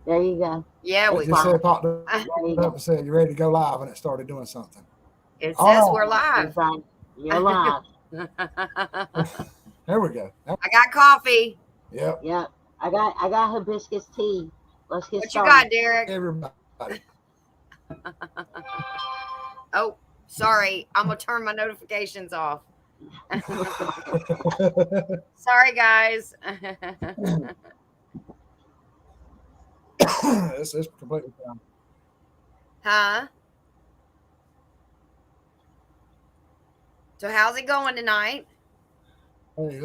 There you go. Yeah, It we just Fine. said popped up There you and go. said, "You ready to go live?" And it started doing something. it says Oh, we're You're live. fine. You're live. I there we go. got coffee. Yep. Yep. I got hibiscus tea. Let's get What you got, started. Derek? Everybody. Oh, sorry. I'm gonna turn my notifications off. Sorry, guys. It's completely fine. Huh? So how's it going tonight? Hey,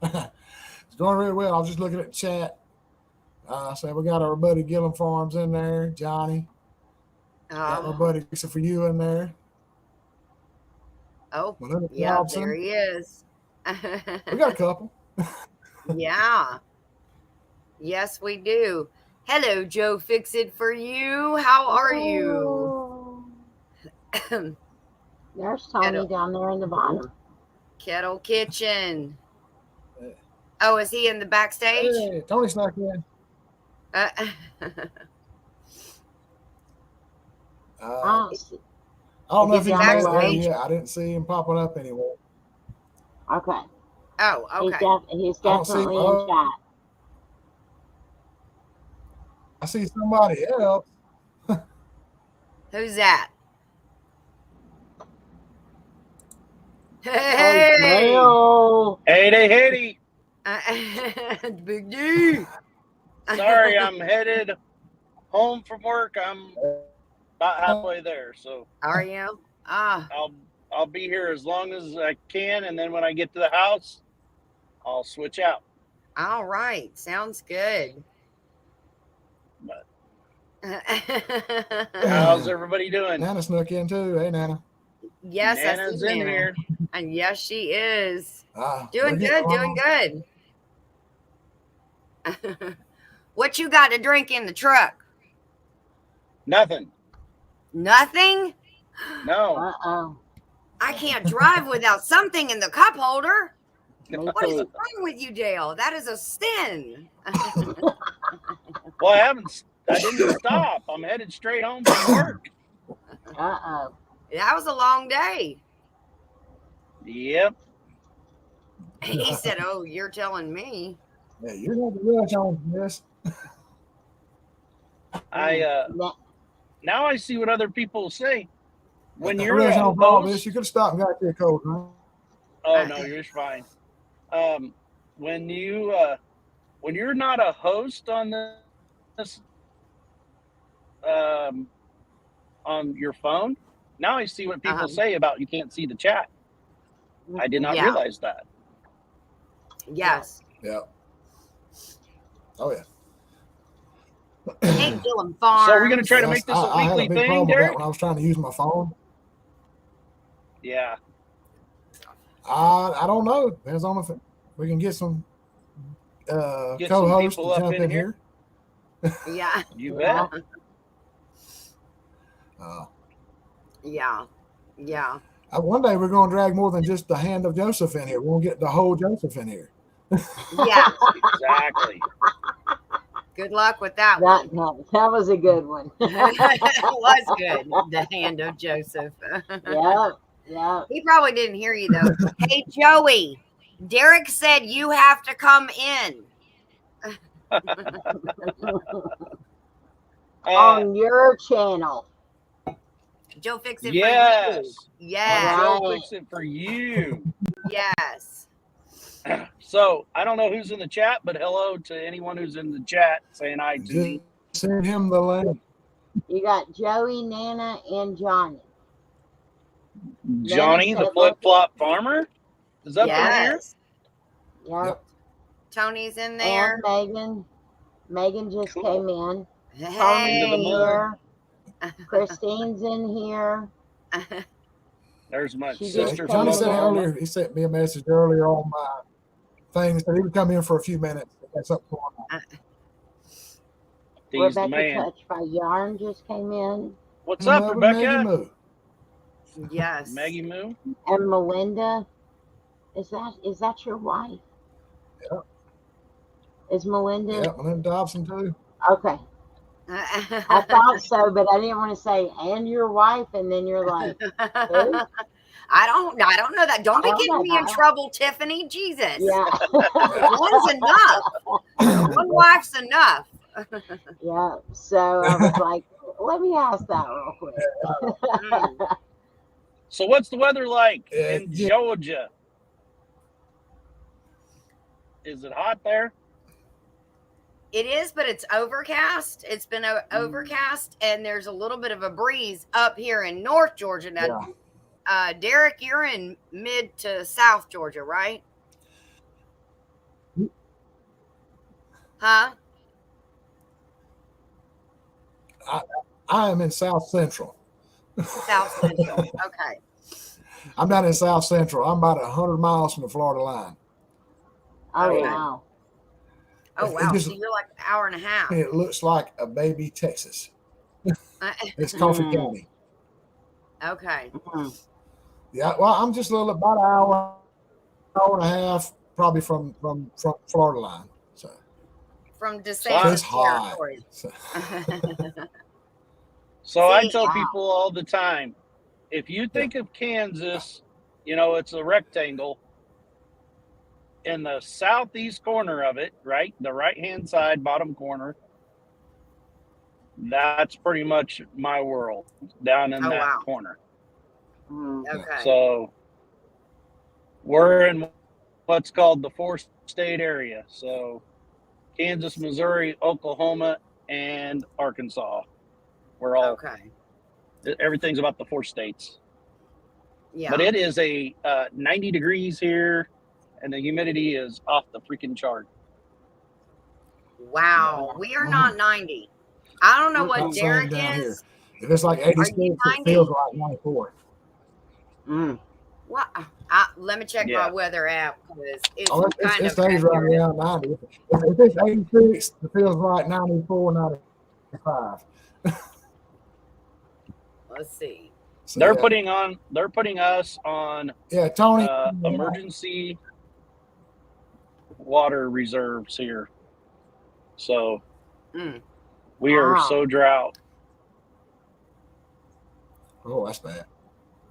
it's going really well. I was just looking at the chat. So we got our buddy Gillum Farms in there, Johnny. Got my Oh, buddy Lisa for you in there. oh, Melinda yeah, there Dobson. he is. We got a couple. Yeah, yes, we do. Hello, Joe. Fix it for you. How are you? Oh, there's Tony Kettle, down there in the bottom. Kettle Kitchen. Oh, is he in the backstage? Hey, Tony snuck in. Uh, Uh, See. I don't know Is if is he he he's down made it there below? backstage? yet. I didn't see him popping up anywhere. Okay. Oh, He's okay. he's I don't see. definitely in Oh, chat. I see somebody else. Who's that? Oh, Hey, Dale. Hey. Big D. Sorry, I'm headed home from work. I'm about halfway there, so Are you? Ah, I'll be here as long as I can, and then when I get to the house, I'll switch out. all right. Sounds good. But how's Yes, everybody doing? Nana snuck in too. Hey, Nana. I see Nana's in Nana. here. And yes, she is. We're Doing getting good, doing along. good. What you got to drink in the truck? Nothing. Nothing? No. Uh-oh. I can't drive without something in the cup holder. Me What is too. wrong with you, Dale? That is a sin. Well, I didn't stop. I'm headed straight home from work. Uh-oh. That was a long day. Yep. He said, "Oh, you're telling me." Yeah, you're going to rush on this. I Ne- now I see what other people say. When you're Rush a on for all this. host, You could have stopped and got your cold, huh? oh no, you're fine. When you're not a host on this on your phone, now I see what people say about you can't see the chat. I did not Yeah. realize that. Yes. Yeah. Oh, yeah. Hey, Gillum Farms. So we're gonna try to Yes, make this a I had a weekly big thing, problem with that Derek? when I was trying to use my phone. Yeah. I don't know. Depends on if we can get some Get some co-hosts people to up jump in here. Yeah. You bet. Yeah. Yeah. One day we're going to drag more than just the hand of Joseph in here. We're going to get the whole Joseph in here. Yeah. Exactly. Good luck with that one. that was a good one. It was good. The hand of Joseph. Yeah. Yeah. He probably didn't hear you though. Hey, Joey, Derek said you have to come in. On your channel. Joe fix it yes. for you. Yes. Joe Right. fix it for you. Yes. So I don't know who's in the chat, but hello to anyone who's in the chat saying hi to me. Just send him the link. You got Joey, Nana, and Johnny. Johnny, the flip flop farmer, is up in here. Yes. Yep. Tony's in there. And Megan just Cool. came in. Hey. Tony's in Into the here. Christine's in here. There's my She sister. just Johnny came said in. earlier, he sent me a message earlier on my thing. Said he would come in for a few minutes. That's something going on. He's the Rebecca man. Touch by Yarn just came in. What's up, Maggie Rebecca? Moo. Yes. Maggie Moo. And Melinda. Is that your wife? Yeah. Is Melinda? Yeah, Melinda Dobson too. Okay. I thought so, but I didn't want to say, and your wife, and then you're like, who? I don't know that. Don't be Oh getting my me in God. trouble, Tiffany. Jesus. Yeah. One's enough. One wife's enough. Yeah. So I was like, let me ask that real quick. Mm. So what's the weather like in Yeah. Georgia? Is it hot there? It is, but it's overcast. It's been overcast, and there's a little bit of a breeze up here in North Georgia. Now, Yeah. Derek, you're in mid to South Georgia, right? Huh? I am in South Central. South Central. Okay. I'm not in South Central. I'm about 100 miles from the Florida line. Oh, Okay. wow. Oh, It wow. just- So you're like an hour and a half. It looks like a baby Texas. It's Coffee Mm. County. Okay. Mhm. Yeah, well, I'm just a little about an hour and a half, probably from Florida line. So From it's DeSantis hot. territory. So, So I See, tell wow. people all the time, if you think of Kansas, you know, it's a rectangle. In the southeast corner of it, right, the right-hand side, bottom corner, that's pretty much my world down in Oh, that wow. corner. Mm. Okay. So we're in what's called the four-state area. So Kansas, Missouri, Oklahoma, and Arkansas. We're all, Okay. everything's about the four states. Yeah. But it is a 90 degrees here, and the humidity is off the freaking chart. Wow. We are not 90. I don't know about what the same Derek down here. is. If it's like Are you 86, it 90? feels like 94. Mm. What? Let me check Yeah. my weather app because it's Oh, kind it of stays right accurate. around 90. If it's 86, it feels like 94, 95. Let's see. So, They're yeah. putting us on Yeah, Tony. emergency water reserves here. So Mm. we are Wow. so drought. Oh, that's bad.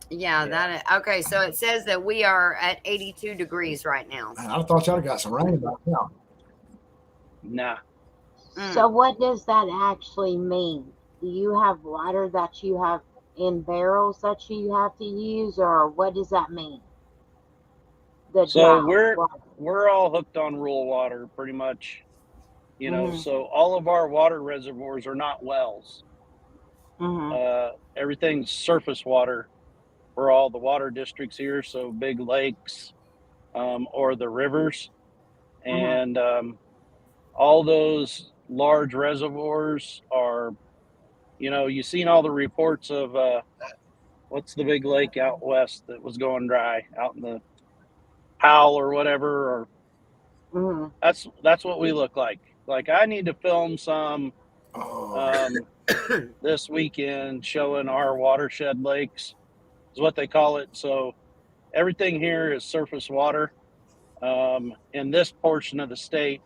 Yeah, that okay. So it says that we are at 82 degrees right now. Man, I thought y'all got some rain right now. Nah. So what does that actually mean? Do you have water that you have in barrels that you have to use, or what does that mean? The So drought. we're all hooked on rural water pretty much. You know, Mhm. so all of our water reservoirs are not wells. Mhm. Everything's surface water for all the water districts here, so big lakes or the rivers. Mhm. And all those large reservoirs are, you know, you've seen all the reports of what's the big lake out west that was going dry out in the Powell or whatever, or Mhm. that's what we look like. Like I need to film some Oh, this weekend showing our watershed lakes is what they call it. So everything here is surface water in this portion of the state,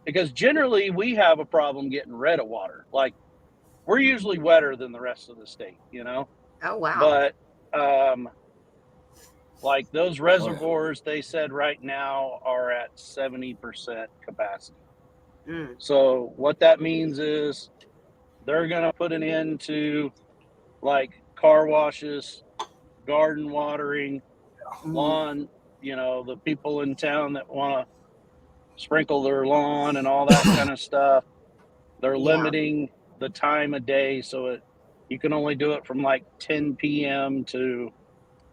because generally we have a problem getting rid of water. Like we're usually wetter than the rest of the state, you know, Oh wow. but like those reservoirs, they said right now are at 70% capacity. Mm. So what that means is they're going to put an end to like car washes, garden watering, lawn, you know, the people in town that want to sprinkle their lawn and all that kind of stuff. They're Yeah. limiting the time of day so you can only do it from like 10 p.m. to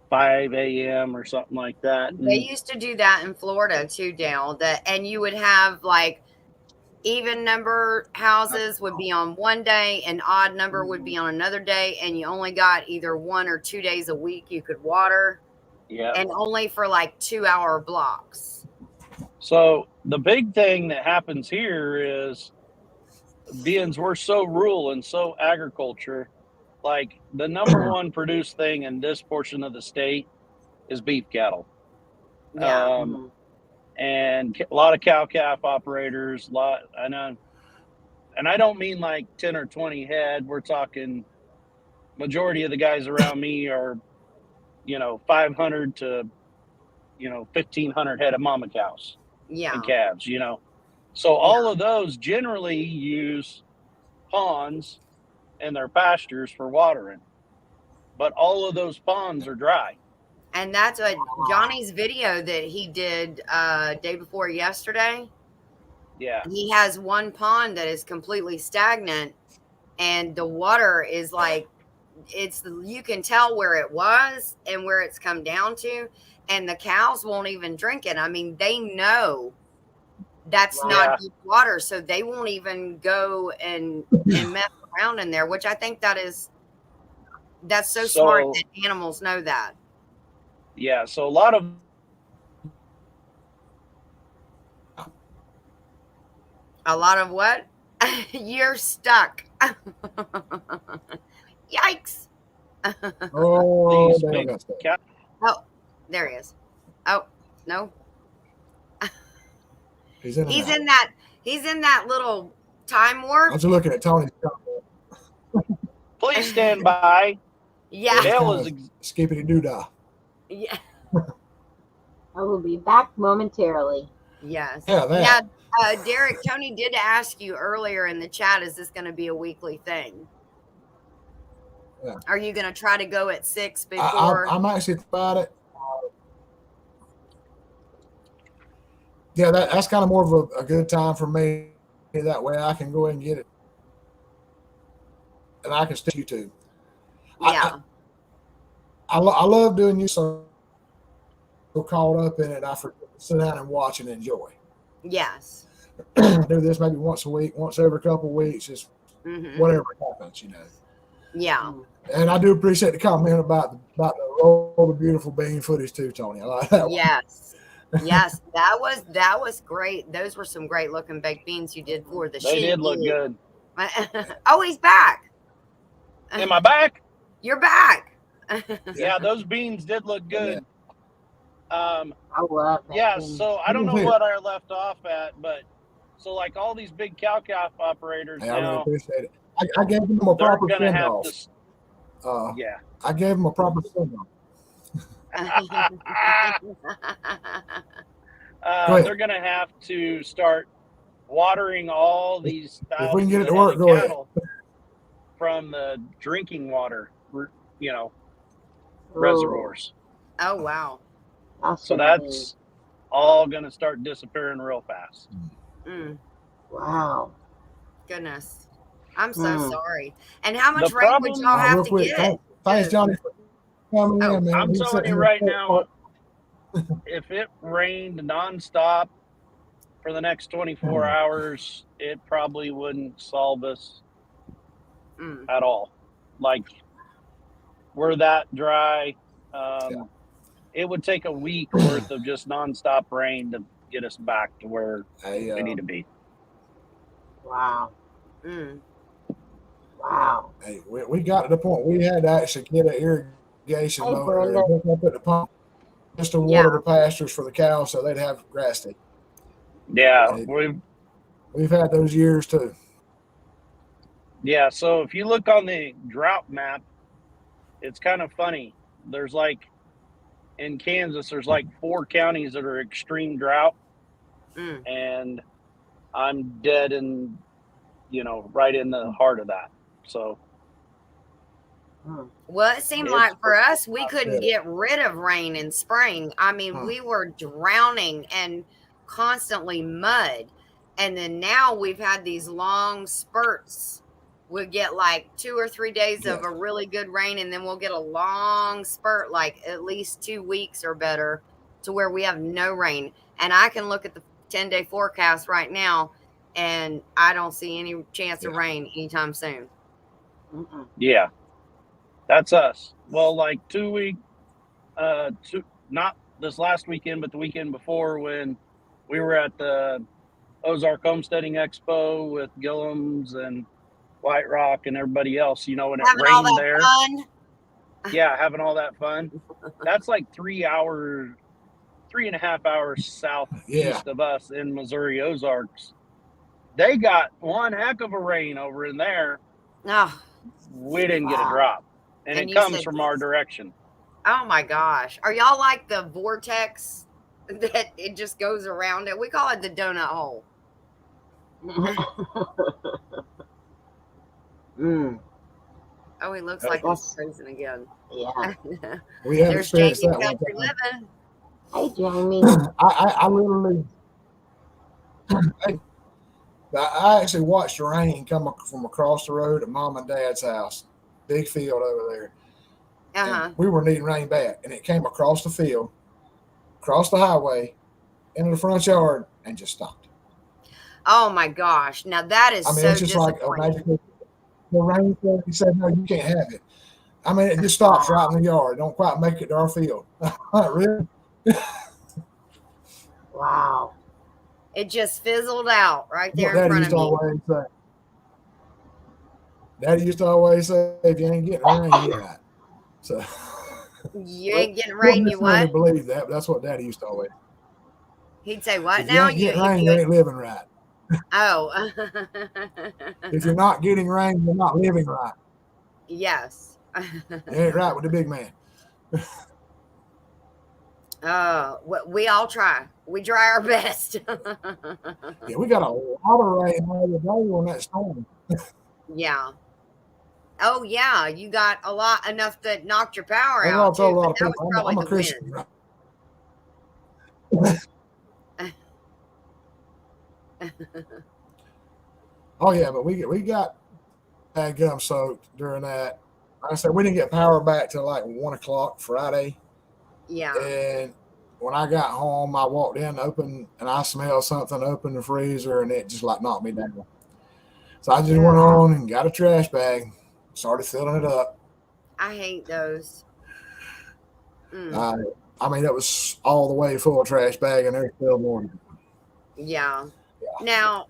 5 a.m. or something like that. They And used to do that in Florida too, Dale. And you would have like even number houses would be on one day, and odd number would be on another day, and you only got either 1 or 2 days a week you could water, yeah. and only for like 2-hour blocks. So the big thing that happens here is being we're so rural and so agriculture, like the number one produced thing in this portion of the state is beef cattle. Yeah. Mhm. and a lot of cow-calf operators. And I don't mean like 10 or 20 head. We're talking majority of the guys around me are, 500 to, 1,500 head of mama cows and Yeah. calves, So all of those generally use ponds and their pastures for watering, but all of those ponds are dry. And that's what Johnny's video that he did day before yesterday. Yeah. He has one pond that is completely stagnant, and the water is like you can tell where it was and where it's come down to, and the cows won't even drink it. I mean, they know that's not good water, so they won't even go and mess around in there, which I think that's so smart that animals know that. Yeah, so a lot of what? You're stuck. Yikes. Oh, these damn, big that's cows. Oh, there he is. Oh, no. He's in that little time warp. I was looking at Tony's Please stand by. Yeah. Dale is skippity doo dah. Yeah. I will be back momentarily. Yes. Yeah, that. Now, Derek, Tony did ask you earlier in the chat, is this going to be a weekly thing? Yeah. Are you going to try to go at 6 before? I'm actually about it. Yeah, that's kind of more of a good time for me. That way I can go ahead and get it. And I can stick YouTube. Yeah. I love doing you so caught up in it, I forget to sit down and watch and enjoy. Yes. Do this maybe once a week, once every couple of weeks, just whatever happens, Yeah. And I do appreciate the comment about the roll the beautiful bean footage too, Tony. I like that one. Yes. Yes, that was great. Those were some great looking baked beans you did for the sheep. They did look good. Oh, he's back. Am I back? You're back. Yeah, those beans did look good. I love that. Yeah, so I don't know what I left off at, but so like all these big cow-calf operators I really now, appreciate it. I gave them a they're proper going to send have off. to. Yeah. I gave them a proper send off. They're going to have to start watering all these if we can get it to work, go ahead. From the drinking water, reservoirs. Oh, wow. So that's all going to start disappearing real fast. Wow. Goodness. I'm so sorry. And how much rain would y'all have to get? Thanks, Johnny, for coming in, man. I'm telling you right now, if it rained nonstop for the next 24 hours, it probably wouldn't solve us at all. Like, we're that dry. It would take a week worth of just nonstop rain to get us back to where we need to be. Wow. Wow. Hey, we got to the point we had to actually get an irrigation motor and hook up at the pump just to water the pastures for the cows so they'd have grass to eat. Yeah, we've had those years too. Yeah, so if you look on the drought map, it's kind of funny. There's like in Kansas, there's like 4 counties that are extreme drought, and I'm dead in, right in the heart of that. So, well, it seemed like for us, we couldn't get rid of rain in spring. I mean, we were drowning and constantly mud. And then now we've had these long spurts. We'll get like 2 or 3 days of a really good rain, and then we'll get a long spurt, like at least 2 weeks or better, to where we have no rain. And I can look at the 10-day forecast right now, and I don't see any chance of rain anytime soon. Yeah, that's us. Well, like 2 weeks, not this last weekend, but the weekend before, when we were at the Ozark Homesteading Expo with Gillums and White Rock and everybody else, when it rained there. Fun. Yeah, having all that fun. That's like 3 hours 3.5 hours southeast Yeah. of us in Missouri Ozarks. They got one heck of a rain over in there. Oh, We didn't get a Wow. drop, and and it you comes said, from our direction. oh my gosh. Are y'all like the vortex that it just goes around it? We call it the donut hole. Mm, Oh, he looks like he's that's, frozen again. yeah. We have There's Jamie experienced that one Country time. Living. Hey, Jamie. I literally, I actually watched the rain come from across the road at Mom and Dad's house, big field over there, Uh-huh. and we were needing rain bad, and it came across the field, across the highway, into the front yard, and just stopped. Oh my gosh. Now that is I mean, so it's just like a disappointing. magical. The rain fell, he said, "No, you can't have it." I mean, it just stops right in the yard. Don't quite make it to our field. Really? Wow. It just fizzled out right What there in front of me. Daddy used to always say, if you ain't getting rain, you ain't right. So You ain't getting I don't rain, you necessarily what? believe that, but that's what Daddy used to always. He'd say, what If you now? ain't getting If rain, you you ain't living right. oh. If you're not getting rain, you're not living right. Yes. You ain't right with the big man. We all try. We try our best. Yeah, we got a lot of rain the other day on that storm. Yeah. Oh yeah, you got a lot enough that knocked your power I know out I've told too, a lot but of that people was probably I'm a the Christian. wind. Oh yeah, but we got bad gum soaked during that. Like I said, we didn't get power back till like 1 o'clock Friday. Yeah. And when I got home, I walked in, opened, and I smelled something open the freezer, and it just like knocked me down. So I just went on and got a trash bag, started filling it up. I hate those. I mean, it was all the way full of trash bag, and there's still more. Yeah. Now,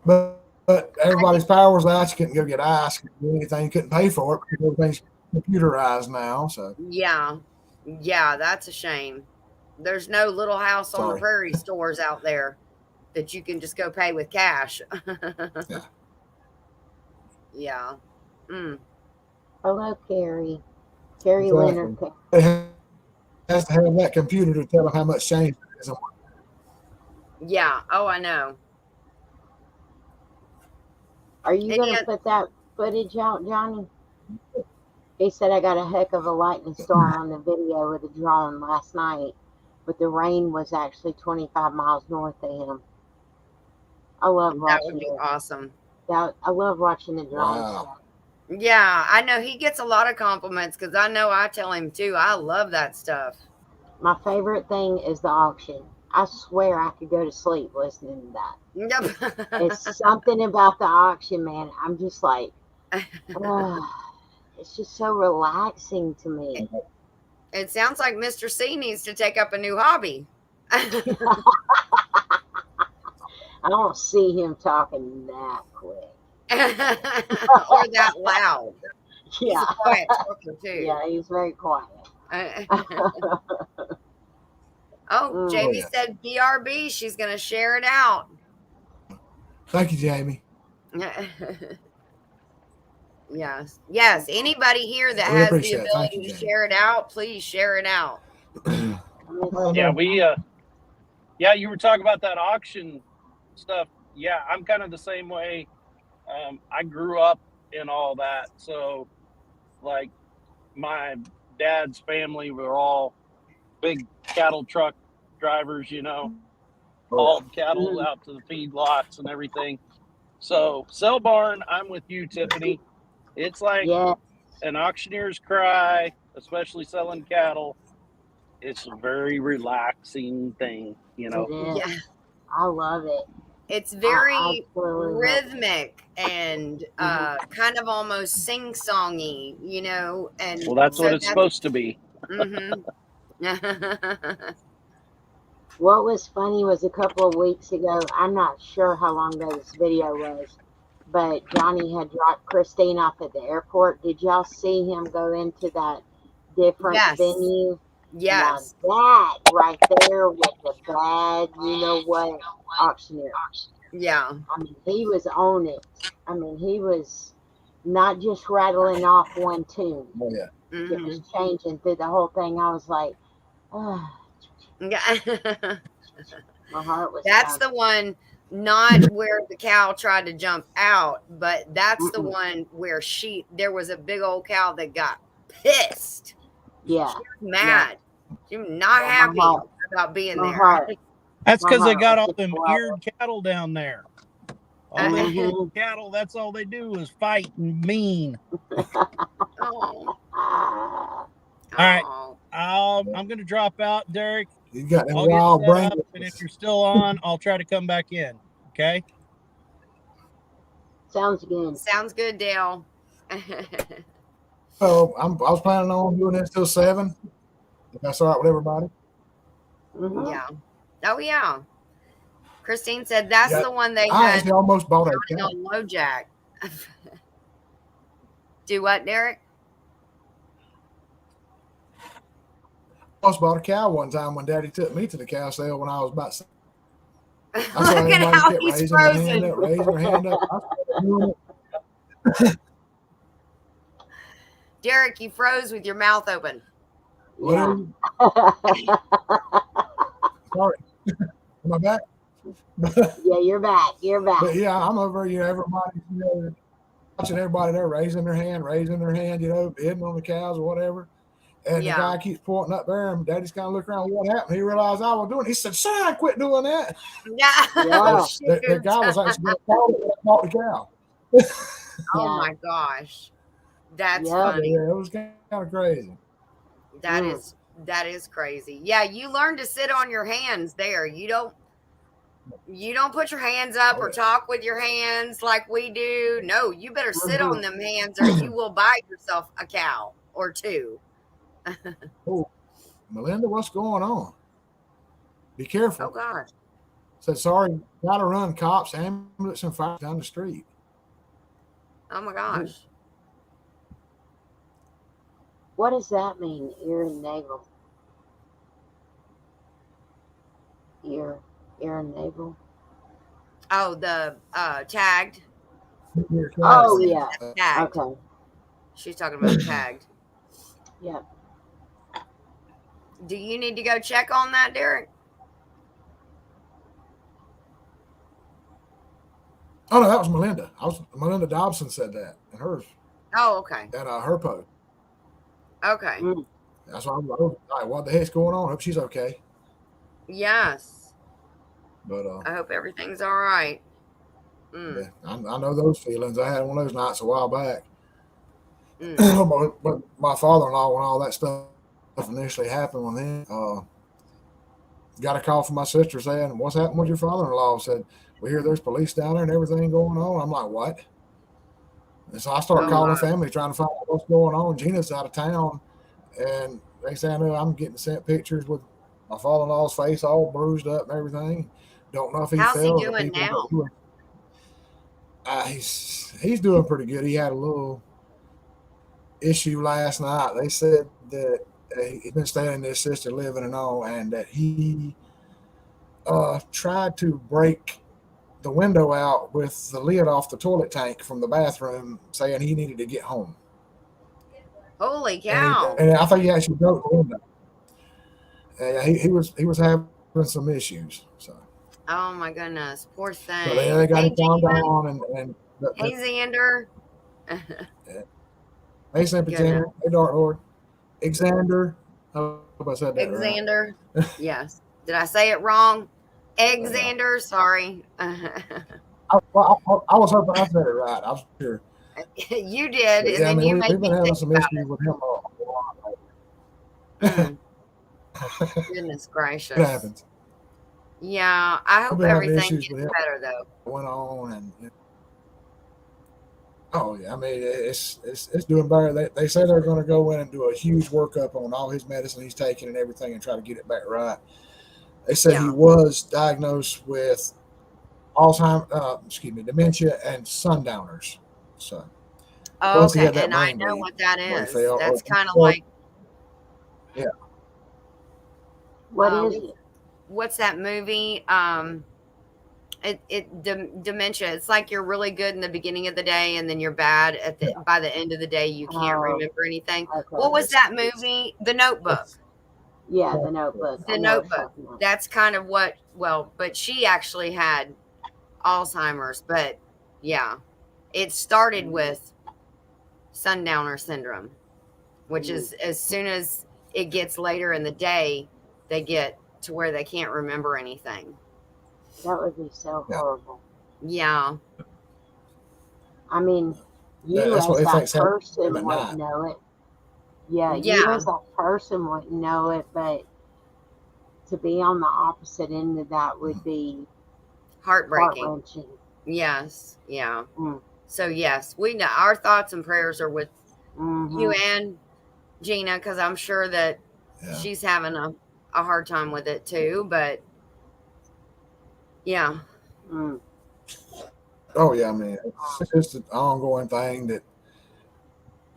But everybody's power was out. You couldn't go get ice, couldn't do anything, you couldn't pay for it because everything's computerized now. So yeah, that's a shame. There's no Little House on the Sorry. Prairie stores out there that you can just go pay with cash. Yeah. Yeah. Hello, Carrie. Carrie Exactly. Leonard. It has to have that computer to tell them how much change it is. Yeah. Oh, I know. Are you going to put that footage out, Johnny? He said I got a heck of a lightning storm on the video with a drone last night, but the rain was actually 25 miles north of him. I love watching That would be awesome. I love watching the drone Wow. stuff. Yeah, I know he gets a lot of compliments because I know I tell him too. I love that stuff. My favorite thing is the auction. I swear I could go to sleep listening to that. Yep. It's something about the auction, man. I'm just like, it's just so relaxing to me. It sounds like Mr. C needs to take up a new hobby. I don't see him talking that quick. Or that loud. Yeah. He's a quiet talker too. Yeah, he's very quiet. Oh, Jamie said BRB. She's going to share it out. Thank you, Jamie. Yes. Yes. Anybody here that has the ability to share it out, please share it out. Yeah, you were talking about that auction stuff. Yeah, I'm kind of the same way. I grew up in all that. So, like, my dad's family were all big cattle truck drivers, hauled cattle out to the feedlots and everything. So, sell barn, I'm with you, Tiffany. It's like an auctioneer's cry, especially selling cattle. It's a very relaxing thing, Yeah, I love it. It's very rhythmic and kind of almost sing-songy, and well, that's what it's supposed to be. Mm-hmm. What was funny was a couple of weeks ago, I'm not sure how long ago this video was, but Johnny had dropped Christine off at the airport. Did y'all see him go into that different venue? Yes. Now that right there was a bad, you know what, auctioneer. Yeah. I mean, he was on it. I mean, he was not just rattling off one tune. Oh yeah. It was Mm-hmm. changing through the whole thing. I was like, Yeah. my heart was That's pounding. the one, not where the cow tried to jump out, but that's the Mm-mm. one where there was a big old cow that got pissed. Yeah, She was mad. She was not my happy heart, about being my there. heart, That's my because they heart got was all just them flowing. eared cattle down there. All them Mm-hmm. cattle, that's all they do is fight and mean. Oh. Ah, All right. Oh. I'm going to drop out, Derek. You got them I'll get wild set brain. up, and if you're still on, I'll try to come back in. Okay? sounds good. Sounds good, Dale. So I was planning on doing this till 7. If that's all right with everybody. Mm-hmm. Yeah. Oh, yeah. Christine said that's Yeah, the one they I had actually almost bought a cow. on LoJack. Do what, Derek? Almost bought a cow one time when Daddy took me to the cow sale when I was about 7. I saw Look at everybody how kept he's raising their hand frozen. up, raising their hand up. I started doing it. Derek, you froze with your mouth open. Yeah. Sorry. Am I back? Yeah, you're back. You're back. But yeah, I'm over, everybody, watching everybody there raising their hand, bidding on the cows or whatever. And Yeah. the guy keeps pointing up there, and Daddy's kind of looking around, what happened? He realized I was doing it. He said, son, quit doing that. Yeah. Yeah. The guy was actually going to call it when I bought the cow. Oh Yeah. my gosh. That's Yeah. funny. Yeah, it was kind of crazy. That is crazy. Yeah, you learn to sit on your hands there. You don't put your hands up Oh, or yeah. talk with your hands like we do. No, you better sit Mhm. on them hands or you will buy yourself a cow or two. Oh, Melinda, what's going on? Be careful. Oh gosh. Said, sorry, got to run cops, ambulance, and fire down the street. Oh my gosh. What does that mean? Ear and navel. Ear and navel. Oh, the tagged. Oh yeah. Tagged. Okay. She's talking about tagged. Yeah. Do you need to go check on that, Derek? Oh no, that was Melinda. Melinda Dobson said that in hers. Oh, okay. At her post. Okay. Mm. That's why I'm like, what the heck's going on? Hope she's okay. Yes. But I hope everything's all right. yeah, I know those feelings. I had one of those nights a while back. But my father-in-law, when all that stuff initially happened with him, got a call from my sister saying, what's happened with your father-in-law? Said, we hear there's police down there and everything going on. I'm like, what? And so I start calling family trying to find out what's going on. Gina's out of town, and they say, I know I'm getting sent pictures with my father-in-law's face all bruised up and everything. Don't know if he How's fell. he doing now? He's doing pretty good. He had a little issue last night. They said that he's been staying with his sister living and all, and that he tried to break the window out with the lid off the toilet tank from the bathroom, saying he needed to get home. Holy cow! And I think he actually broke the window. He was having some issues. So. Oh my goodness, poor thing. So they got him calm down and hey Xander. Hey Simple Xander. Hey Dark Lord. Xander. I hope I said that Xander. right. Yes. Did I say it wrong? Xander, sorry. I was hoping I said it right. I was sure. You did, but and then you made we've been me having think some about issues with him a lot. Goodness gracious. It happens. Yeah, I hope everything gets better though. Went on and oh yeah, I mean it's doing better. They say they're going to go in and do a huge workup on all his medicine he's taking and everything and try to get it back right. They said he was diagnosed with Alzheimer's, dementia and sundowners. So okay, and I know what that is. That's kind of like What is it? What's that movie? Dementia. It's like you're really good in the beginning of the day, and then you're bad by the end of the day. You can't remember anything. Okay. What was that movie? The Notebook. Yeah, The Notebook. The Notebook. That's kind of what. Well, but she actually had Alzheimer's. But yeah, it started with sundowner syndrome, which is as soon as it gets later in the day, they get to where they can't remember anything. That would be so horrible. Yeah. I mean, you as that person wouldn't know it. Yeah, you as that person wouldn't know it, but to be on the opposite end of that would be heartbreaking. Heart-wrenching. Yes. Yeah. So yes, we know our thoughts and prayers are with you and Gina, because I'm sure that she's having a hard time with it too. But yeah. Oh yeah, I mean, it's just an ongoing thing that.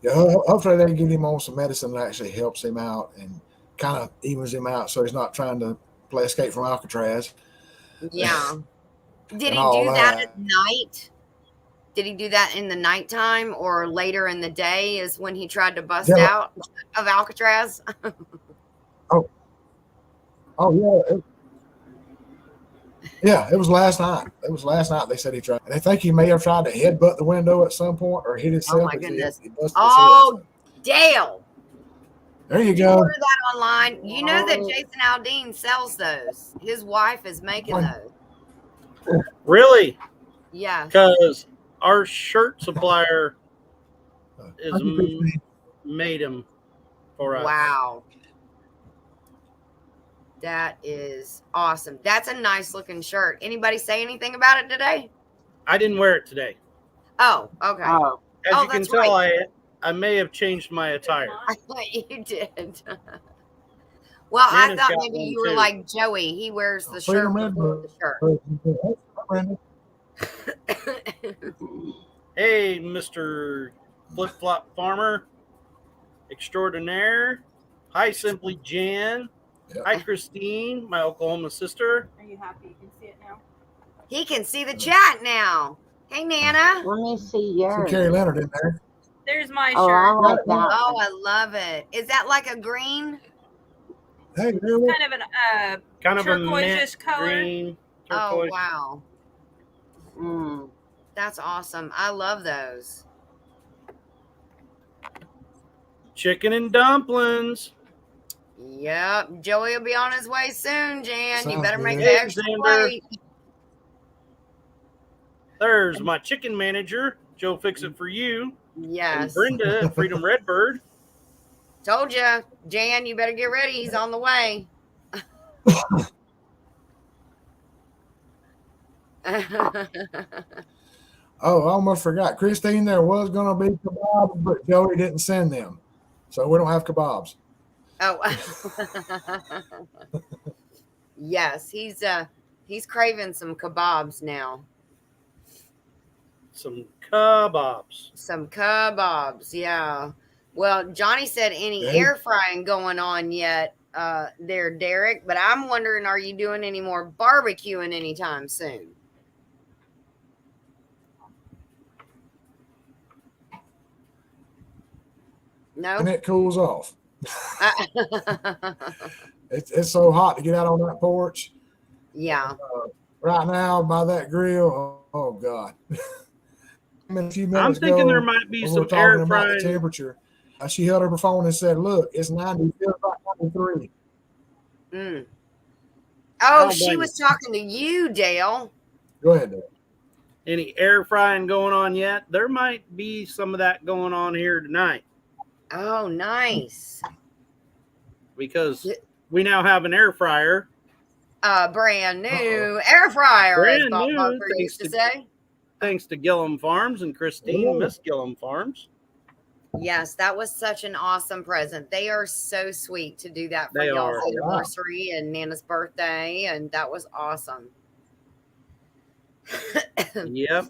Yeah, hopefully they get him on some medicine that actually helps him out and kind of evens him out, so he's not trying to play escape from Alcatraz. Yeah. Did he do that at night? Did he do that in the nighttime or later in the day? Is when he tried to bust out of Alcatraz? Oh yeah. Yeah, it was last night. It was last night they said he tried. They think he may have tried to headbutt the window at some point or hit himself. Oh, my goodness. He busted his head. Dale. There you go. Order that online. You know that Jason Aldean sells those. His wife is making those. Really? Yeah. Because our shirt supplier is made them for us. Wow. That is awesome. That's a nice looking shirt. Anybody say anything about it today? I didn't wear it today. Oh, okay. As you can tell, I may have changed my attire. I thought you did. Well, I thought maybe you were like Joey. He wears the shirt before the shirt. Hey, Mr. Flip Flop Farmer Extraordinaire. Hi, Simply Jan. Hi, Christine, my Oklahoma sister. Are you happy you can see it now? He can see the chat now. Hey, Nana. Let me see yours. Carrie Leonard in there. There's my shirt. I like that. Oh, I love it. Is that like a green? Hey, really? Kind of a turquoise color. Green, turquoise. Oh, wow. That's awesome. I love those. Chicken and dumplings. Yep. Joey will be on his way soon, Jan. You better make the Hey, extra Xander. plate. There's my chicken manager. Joe Fix It For You. Yes. And Brenda at Freedom Redbird. Told you. Jan, you better get ready. He's on the way. Oh, I almost forgot. Christine, there was going to be kebabs, but Joey didn't send them. So we don't have kebabs. Oh. Yes, he's craving some kebabs now. Some kebabs. Some kebabs, yeah. Well, Johnny said any air frying going on yet there, Derek, but I'm wondering, are you doing any more barbecuing anytime soon? No? And it cools off. It's so hot to get out on that porch. Yeah. Right now by that grill, oh God. A few minutes I'm thinking ago, there might be some talking air about frying. the temperature. She held up her phone and said, "Look, it's 90. It feels like 93." Oh, she was talking to you, Dale. Go ahead, Dale. Any air frying going on yet? There might be some of that going on here tonight. Oh, nice. Because we now have an air fryer. Brand new air fryer, Brand as Bob new, Bumper used to say. Thanks to Gillum Farms and Christine, Miss Gillum Farms. Yes, that was such an awesome present. They are so sweet to do that for y'all's anniversary and Nana's birthday, and that was awesome. Yep.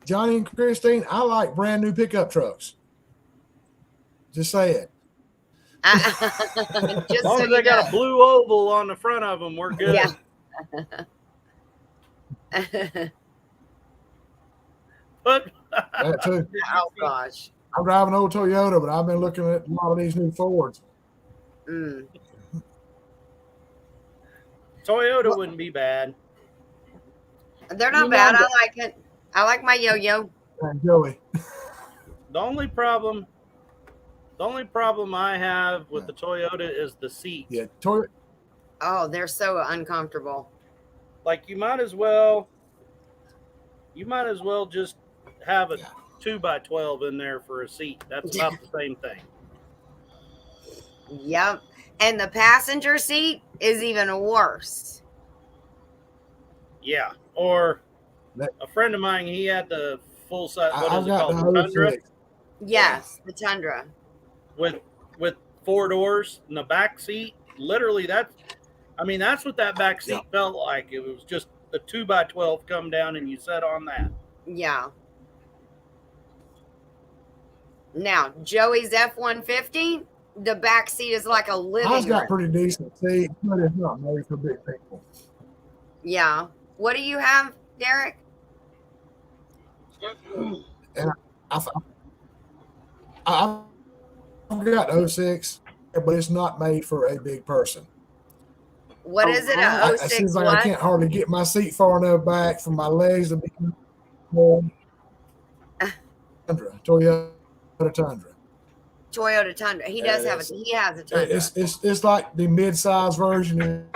Johnny and Christine, I like brand new pickup trucks. Just say it. Just As long so as they you got know. a blue oval on the front of them, we're good. Yeah. But That too. Oh gosh. I'm driving an old Toyota, but I've been looking at a lot of these new Fords. Mm. Toyota wouldn't be bad. They're not bad. I like it. I like my yo-yo. And Joey. The only problem I have with the Toyota is the seats. Yeah, Toyota. Oh, they're so uncomfortable. Like you might as well just have a 2x12 in there for a seat. That's about the same thing. Yep. And the passenger seat is even worse. Yeah. Or a friend of mine, he had the full size. What is I've it got called? the Tundra. 06. Yes, the Tundra. With 4 doors in the back seat. Literally, that's what that back seat felt like. It was just a 2x12 come down and you sat on that. Yeah. Now, Joey's F-150, the back seat is like a living room. I've got pretty decent seats, but it's not made for big people. Yeah. What do you have, Derek? And I've got 06, but it's not made for a big person. What is it? It seems like I can't hardly get my seat far enough back for my legs to be more. Tundra, Toyota Tundra. Toyota Tundra. He does have he has a Tundra. It's like the mid-size version.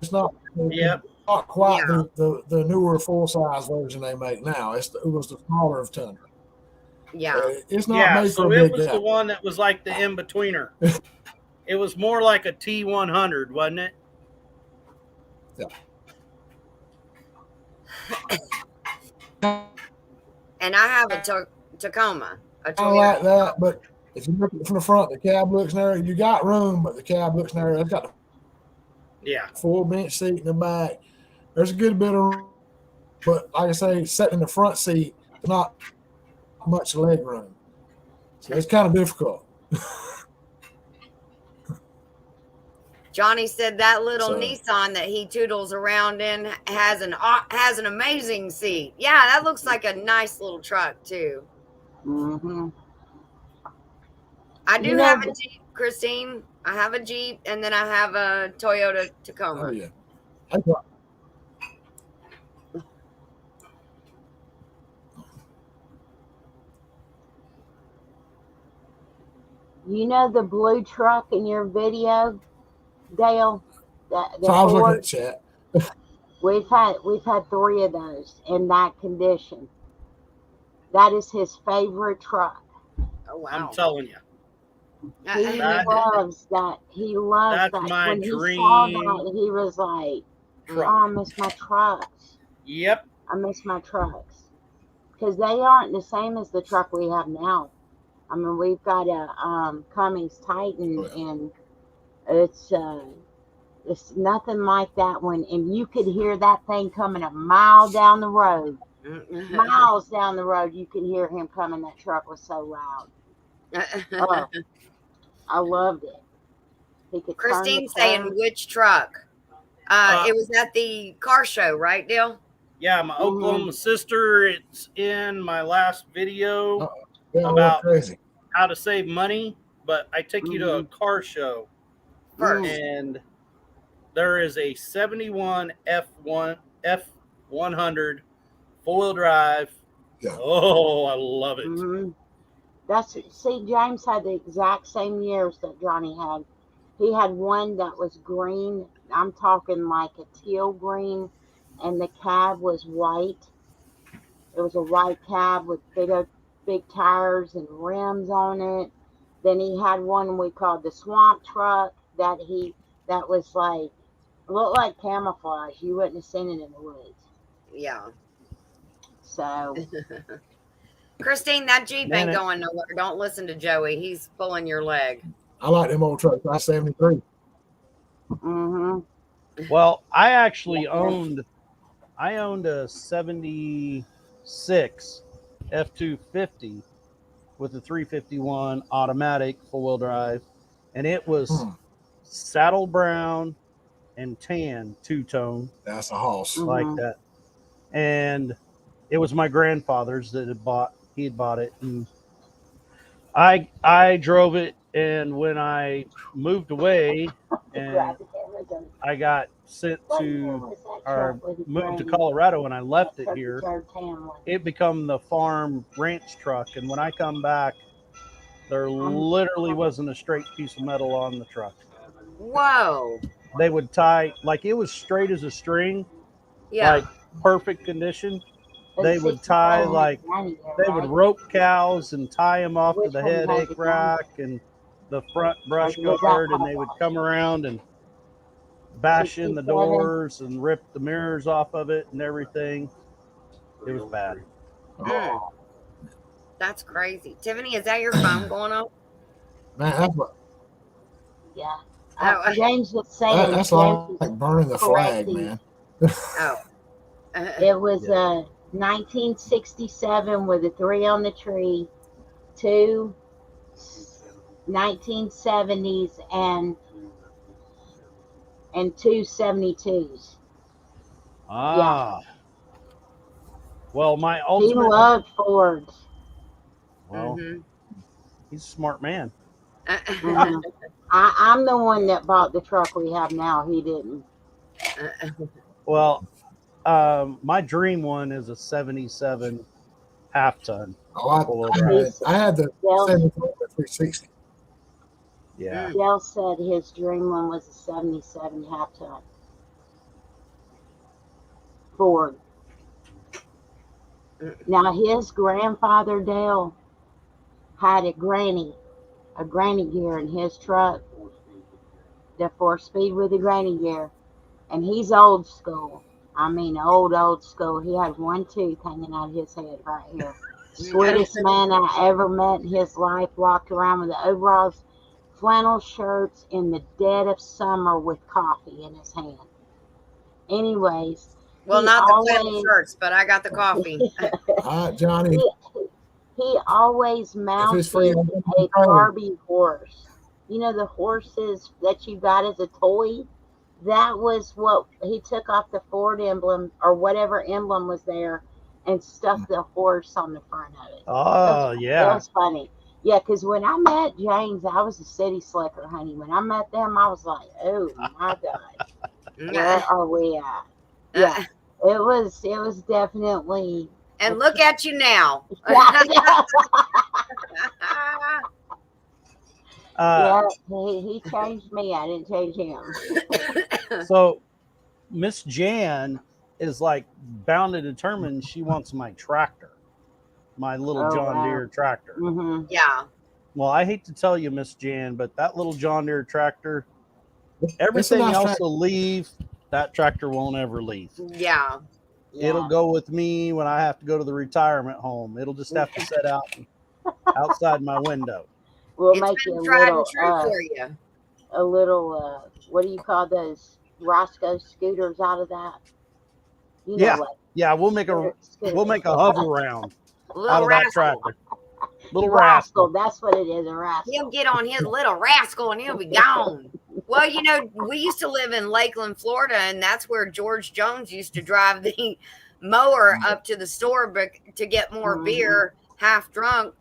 It's not not quite the newer full-size version they make now. It was the smaller of Tundra. Yeah. It's not made for a big guy. It was the one that was like the in-betweener. It was more like a T100, wasn't it? Yeah. And I have a Tacoma. I like that, but if you look at it from the front, the cab looks narrow. You got room, but the cab looks narrow. It's got a full bench seat in the back. There's a good bit of room, but like I say, sitting in the front seat, not much leg room. So it's kind of difficult. Johnny said that little Nissan that he toodles around in has an amazing seat. Yeah, that looks like a nice little truck too. Mm-hmm. I do have a Jeep, Christine. I have a Jeep, and then I have a Toyota Tacoma. Oh yeah. You know the blue truck in your video, Dale? So I was looking at chat. We've had 3 of those in that condition. That is his favorite truck. Oh wow! I'm telling you. He loves that. He loves that. My when dream. He saw that, he was like, "Oh, I miss my trucks." Yep. I miss my trucks because they aren't the same as the truck we have now. I mean, we've got a Cummins Titan, and it's nothing like that one. And you could hear that thing coming a mile down the road. Miles down the road, you could hear him coming. That truck was so loud. Oh, I loved it. He could. Christine's saying which truck? It was at the car show, right, Dale? Yeah, my Oklahoma sister. It's in my last video about how to save money. But I take you to a car show first, and there is a 71 F100 4-wheel drive. Yeah. Oh, I love it. James had the exact same years that Johnny had. He had one that was green. I'm talking like a teal green, and the cab was white. It was a white cab with big tires and rims on it. Then he had one we called the swamp truck that was like, looked like camouflage. You wouldn't have seen it in the woods. Yeah. So. Christine, that Jeep ain't going nowhere. Don't listen to Joey. He's pulling your leg. I like them old trucks. I 73. Mm-hmm. Well, I actually owned a 76 F-250 with a 351 automatic four-wheel drive, and it was saddle brown and tan two-tone. That's a hoss. Like that. And it was my grandfather's that he had bought it, and I drove it. And when I moved away and I got sent to or moved to Colorado and I left it here, it became the farm ranch truck. And when I come back, there literally wasn't a straight piece of metal on the truck. Whoa. They would tie, like it was straight as a string, Yeah. like perfect condition. They would tie, like, they would rope cows and tie them off to the headache rack and the front brush guard, and they would come around and bash in the doors and rip the mirrors off of it and everything. It was bad. That's crazy. Tiffany, is that your phone going off? Man, that's what. Yeah. Oh. James was saying That's like burning the flag, man. Oh. It was 1967 with a 3 on the tree, 2 1970s, and 2 72s. Ah. Yeah. Well, my ultimate. He loved Fords. Well, he's a smart man. I'm the one that bought the truck we have now. He didn't. Well, my dream one is a 77 half ton. Oh, I had the 360. Yeah. Dale said his dream one was a 77 half ton Ford. Now his grandfather Dale had a granny gear in his truck, the 4-speed with the granny gear, and he's old school. I mean, old school. He had one tooth hanging out of his head right here. Sweetest man I ever met in his life. Walked around with the overalls, flannel shirts in the dead of summer with coffee in his hand. Anyways. Well, not the flannel shirts, but I got the coffee. Johnny. He always mounted a Barbie horse. You know, the horses that you got as a toy? That was what he took off the Ford emblem or whatever emblem was there and stuck the horse on the front of it. Oh, yeah. That was funny. Yeah, because when I met James, I was a city slicker, honey. When I met them, I was like, oh, my God. Where are we at? Yeah, it was definitely. And look at you now. Yeah, he changed me. I didn't change him. So Miss Jan is like bound and determined she wants my tractor, my little John Deere tractor. Yeah. Well, I hate to tell you, Miss Jan, but that little John Deere tractor, everything else will leave. That tractor won't ever leave. Yeah. It'll go with me when I have to go to the retirement home. It'll just have to sit out outside my window. We'll make you a little, what do you call those Roscoe scooters out of that? You know yeah. We'll make a hover round out of that tractor. Little rascal. That's what it is, a rascal. He'll get on his little rascal and he'll be gone. Well, you know, we used to live in Lakeland, Florida, and that's where George Jones used to drive the mower up to the store to get more beer, half drunk,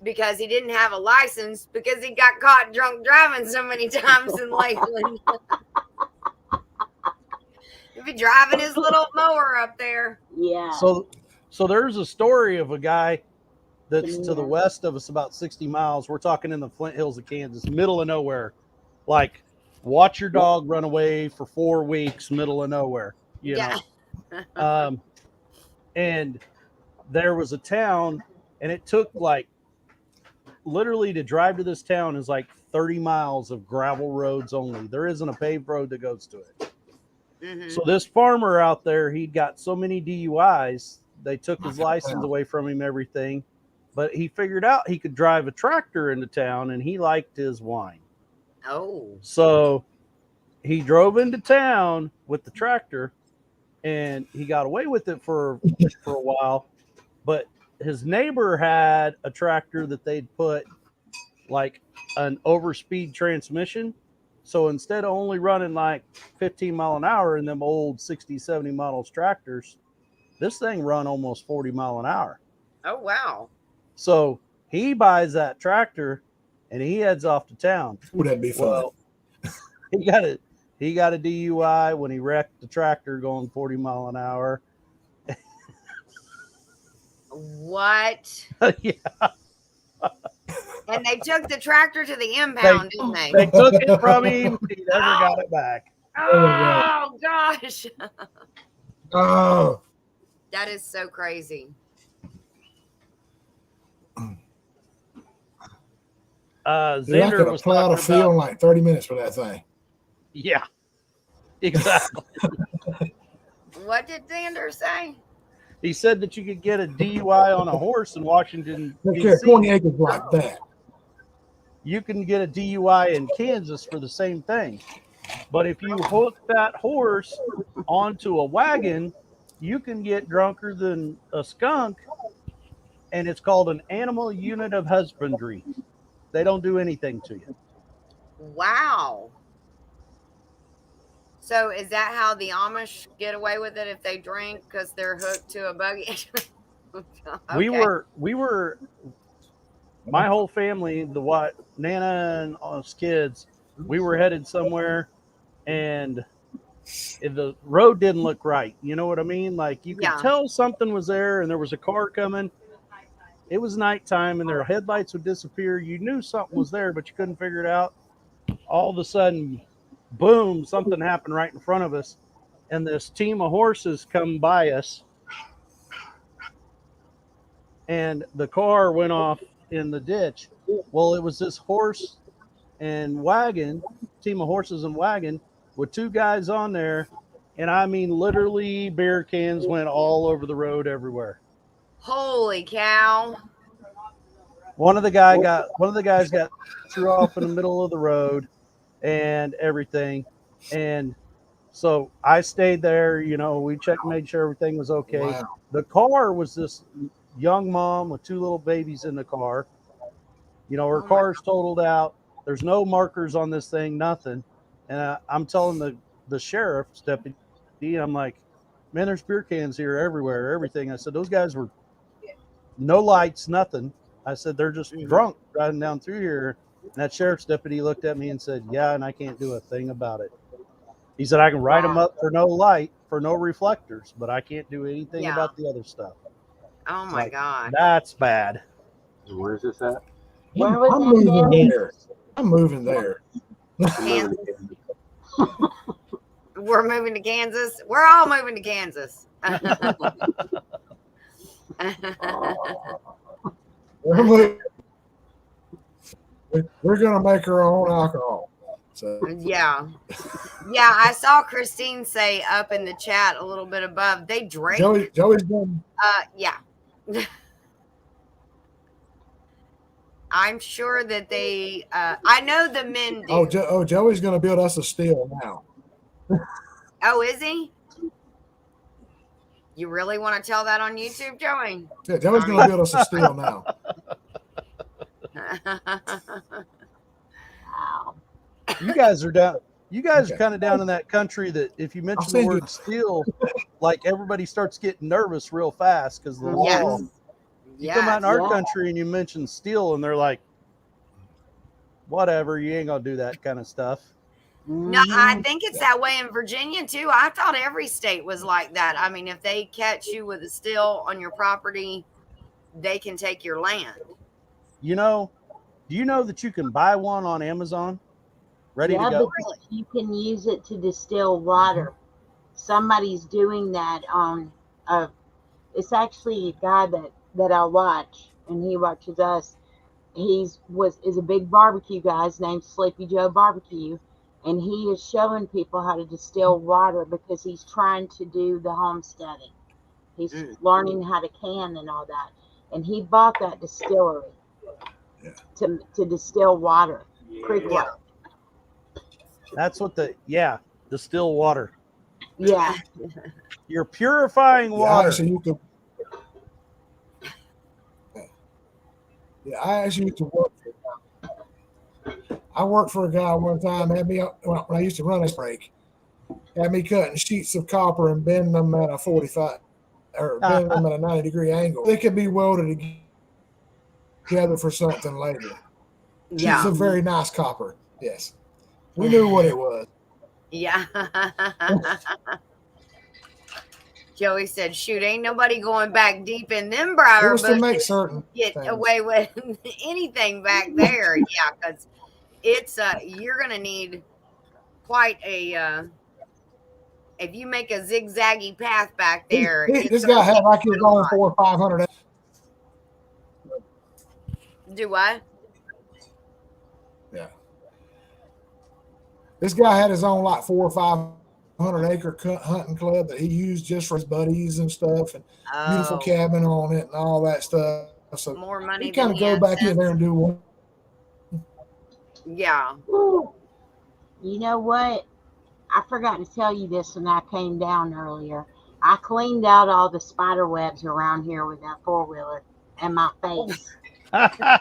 because he didn't have a license because he got caught drunk driving so many times in Lakeland. He'd be driving his little mower up there. Yeah. So there's a story of a guy that's to the west of us about 60 miles. We're talking in the Flint Hills of Kansas, middle of nowhere. Like, watch your dog run away for 4 weeks, middle of nowhere, you know. And there was a town, and it took like literally to drive to this town is like 30 miles of gravel roads only. There isn't a paved road that goes to it. So this farmer out there, he'd got so many DUIs, they took his license away from him, everything. But he figured out he could drive a tractor into town, and he liked his wine. Oh. So he drove into town with the tractor, and he got away with it for a while. But his neighbor had a tractor that they'd put like an overspeed transmission. So instead of only running like 15 mile an hour in them old 60, 70 models tractors, this thing run almost 40 mile an hour. Oh, wow. So he buys that tractor and he heads off to town. Ooh, that'd be fun. Well, he got a DUI when he wrecked the tractor going 40 mile an hour. What? Yeah. And they took the tractor to the impound, didn't they? They took it from him. He never got it back. Oh, gosh. Oh, That is so crazy. dude, I could Xander have was plowed a talking field in about, like 30 minutes for that thing. yeah, exactly. What did Xander say? He said that you could get a DUI on a horse in Washington, Take care of 20 D.C. acres like that. You can get a DUI in Kansas for the same thing. But if you hook that horse onto a wagon, you can get drunker than a skunk, and it's called an animal unit of husbandry. They don't do anything to you. Wow. So is that how the Amish get away with it if they drink because they're hooked to a buggy? Okay. We were my whole family, Nana and us kids, we were headed somewhere, and the road didn't look right. You know what I mean? Like you could Yeah. tell something was there, and there was a car coming. It was nighttime, and their headlights would disappear. You knew something was there, but you couldn't figure it out. All of a sudden, boom, something happened right in front of us, and this team of horses come by us, and the car went off in the ditch. Well, it was this horse and wagon, team of horses and wagon, with two guys on there, and I mean literally beer cans went all over the road everywhere. Holy cow. One of the guys got threw off in the middle of the road and everything. And so I stayed there, we checked, made sure everything was okay. Wow. The car was this young mom with two little babies in the car. Her car's totaled out. There's no markers on this thing, nothing. And I'm telling the sheriff's deputy, I'm like, man, there's beer cans here everywhere, everything. I said, those guys were no lights, nothing. I said, they're just drunk riding down through here. And that sheriff's deputy looked at me and said, yeah, and I can't do a thing about it. He said, I can write them up for no light, for no reflectors, but I can't do anything about the other stuff. Oh, my God. That's bad. Where's this at? Where was I'm that moving now? there. I'm moving there. Kansas. We're moving to Kansas. We're all moving to Kansas. We're going to make our own alcohol. So Yeah. I saw Christine say up in the chat a little bit above, they drink. Joey's done. Yeah. I'm sure that they, I know the men do. Joey's going to build us a still now. Oh, is he? You really want to tell that on YouTube, Joey? Yeah, Joey's going to build us a still now. Wow. You guys are down. You guys are kind of down in that country that if you mention the word steel, like everybody starts getting nervous real fast because the law. You come out in our country and you mention steel, and they're like, whatever, you ain't going to do that kind of stuff. No, I think it's that way in Virginia, too. I thought every state was like that. I mean, if they catch you with a still on your property, they can take your land. Do you know that you can buy one on Amazon ready to go? But you can use it to distill water. Somebody's doing that on it's actually a guy that I watch, and he watches us. Is a big barbecue guy. His name's Sleepy Joe Barbecue, and he is showing people how to distill water because he's trying to do the homesteading. He's learning how to can and all that, and he bought that distillery to distill water. Creek water. That's what distill water. Yeah. You're purifying water. So you could. Yeah, I actually used to work for a guy. I worked for a guy one time, had me when I used to run a break, had me cutting sheets of copper and bending them at a 45 or bending them at a 90-degree angle. They could be welded together for something later. Sheets Yeah. of very nice copper. Yes. We knew what it was. Yeah. Joey said, shoot, ain't nobody going back deep in them It briar was to make bushes certain to get things. away with anything back there. Yeah, because it's you're gonna need quite a if you make a zigzaggy path back there. This guy had like his own 400 or 500. Do what? Yeah. This guy had his own like 400 or 500 acre hunting club that he used just for his buddies and stuff, and beautiful cabin on it and all that stuff. So more money. He kind of go back in there and do one. Yeah. Ooh. You know what? I forgot to tell you this when I came down earlier. I cleaned out all the spider webs around here with that 4-wheeler and my face. I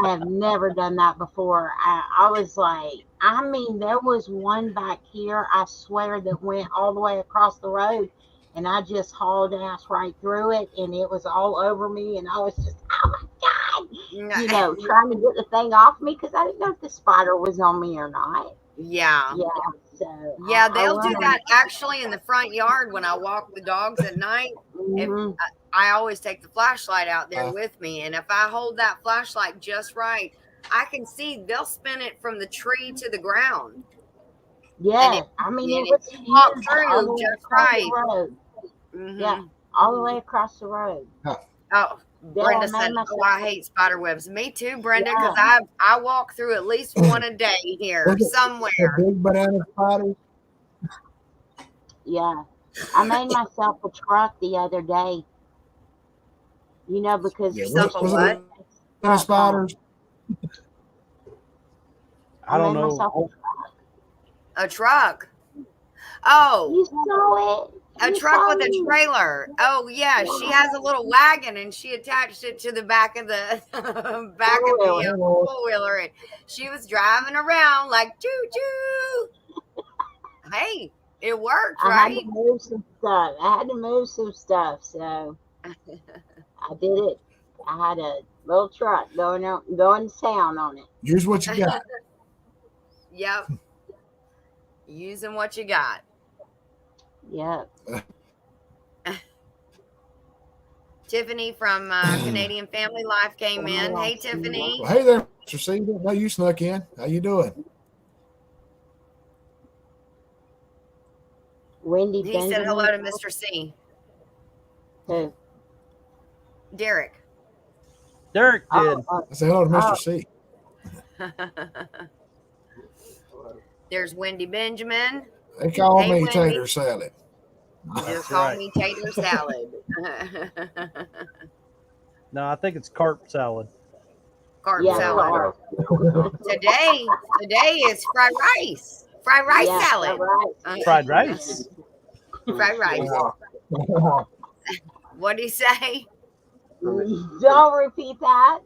have never done that before. I was like, I mean, there was one back here, I swear, that went all the way across the road, and I just hauled ass right through it, and it was all over me, and I was just, oh my God, you know, trying to get the thing off me because I didn't know if the spider was on me or not. Yeah. Yeah. So yeah, they'll do that actually in the front yard when I walk the dogs at night. Mm-hmm. I always take the flashlight out there with me, and if I hold that flashlight just right, I can see they'll spin it from the tree to the ground. Yeah, I mean, it was huge, walk through all the way just right. The road. Mm-hmm. Yeah, all the way across the road. Oh, Brenda said, "Oh, I hate spider webs." Me too, Brenda, because I walk through at least one a day here somewhere. The big banana spiders. Yeah, I made myself a truck the other day. You know, because yourself a what? Spiders. I don't know. A truck. Oh, you saw it. A truck with a trailer. Oh yeah, she has a little wagon and she attached it to the back of the four-wheeler, and she was driving around like choo choo. Hey, it worked, right? I had to move some stuff. So I did it. I had a little truck going to town on it. Use what you got. Yep. Using what you got. Yep. Tiffany from Canadian Family Life came in. Hey, Tiffany. Well, hey there, Mr. C. Didn't know you snuck in. How you doing? Wendy. He said hello to Mr. C. Who? Derek. Derek did. I said hello to Mr. C. There's Wendy Benjamin. They call me Wendy. Tater salad. Just call me tater salad. No, I think it's carp salad. Carp salad. Today is fried rice. Fried rice salad. Fried rice. Fried rice. What'd he say? Don't repeat that.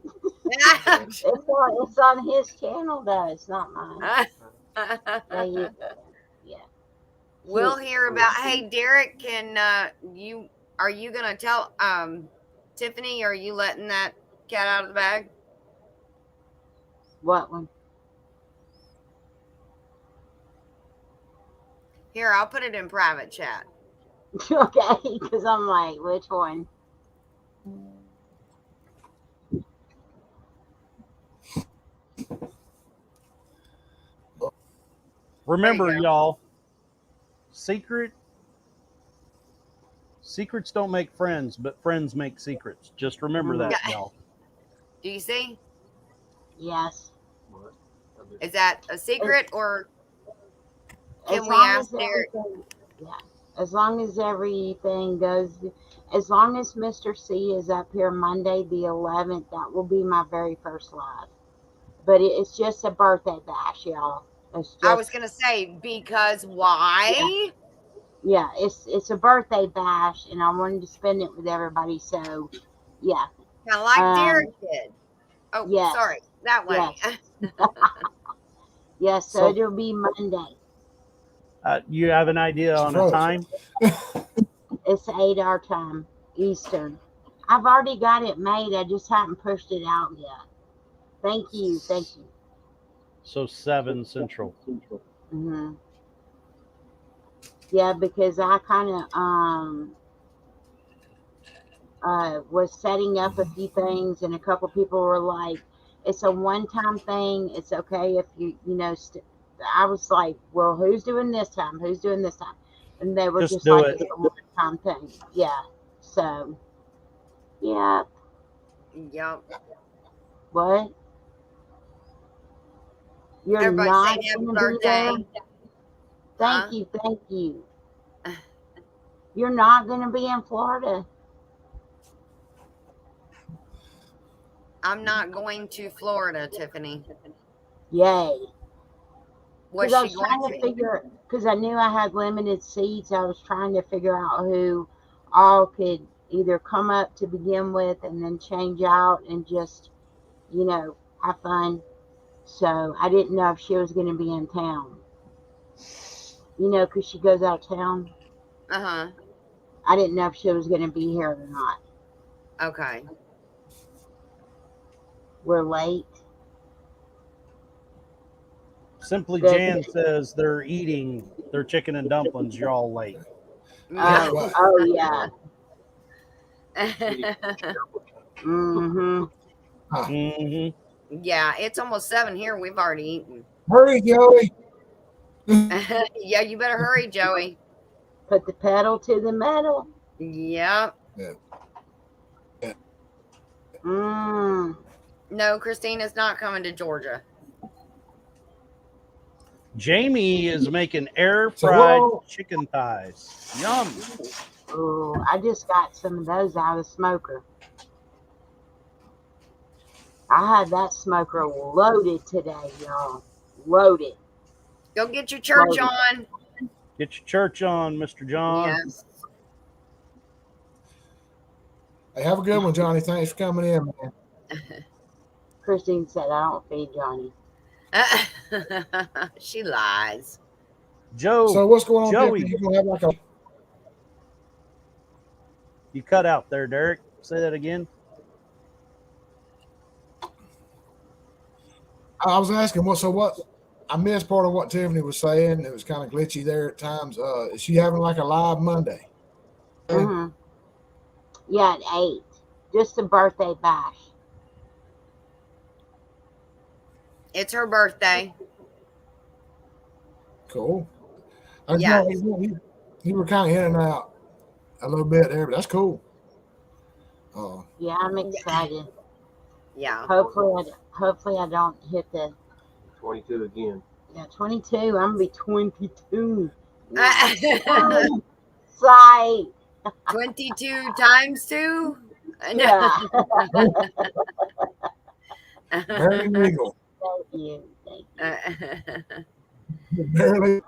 It's on his channel, though. It's not mine. Yeah. We'll hear about. Hey, Derek, are you gonna tell Tiffany? Are you letting that cat out of the bag? What one? Here, I'll put it in private chat. Okay, because I'm like, which one? Remember, y'all, secrets don't make friends, but friends make secrets. Just remember that, y'all. Do you see? Yes. Is that a secret, or can we ask Derek? Yeah. As long as everything goes, as long as Mr. C is up here Monday the 11th, that will be my very first live. But it's just a birthday bash, y'all. I was gonna say, because why? Yeah, it's a birthday bash, and I wanted to spend it with everybody. So, yeah, Kind of like Derek did. Oh, yes. sorry. That way. Yes. Yes, so it'll be Monday. You have an idea on a time? It's 8 our time, Eastern. I've already got it made. I just haven't pushed it out yet. Thank you. So 7 Central. Mm-hmm. Yeah, because I kind of was setting up a few things, and a couple people were like, "It's a one-time thing. It's okay if you know." I was like, "Well, who's doing this time? Who's doing this time?" And they were just like, "It's a one-time thing." Yeah. So. Yeah. Yep. What? You're Everybody not saying happy going to be there? birthday. Thank you. You're not going to be in Florida. I'm not going to Florida, Tiffany. Yay. Was I she was trying to figure, because I knew I had limited seats, I was trying to figure out who all could either come up to begin with and then change out and just, you know, have fun. So I didn't know if she was going to be in town. You know, because she goes out of town. Uh-huh. I didn't know if she was going to be here or not. Okay. We're late. Simply Jan says they're eating their chicken and dumplings. You're all late. Oh yeah. Mm-hmm. Mm-hmm. Yeah, it's almost 7 here. We've already eaten. Hurry, Joey. Yeah, you better hurry, Joey. Put the pedal to the metal. Yep. Yeah. No, Christina's not coming to Georgia. Jamie is making air fried chicken thighs. Yum. Oh, I just got some of those out of the smoker. I had that smoker loaded today, y'all. Loaded. Go get your church on. Get your church on, Mr. John. Yes. Hey, have a good one, Johnny. Thanks for coming in, man. Christine said, I don't feed Johnny. She lies. Joe. So what's going on, Joey? You gonna have like a... You cut out there, Derek. Say that again. I was asking what I missed part of what Tiffany was saying. It was kind of glitchy there at times. Is she having like a live Monday? Mm-hmm. Yeah, at 8. Just a birthday bash. It's her birthday. Cool. Yeah. You were kind of in and out a little bit there, but that's cool. Yeah, I'm excited. Yeah. Hopefully I don't hit the 22 again. Yeah, 22. I'm gonna be 22. Sight. 22 times 2. Yeah. Very legal. Thank you. Barely.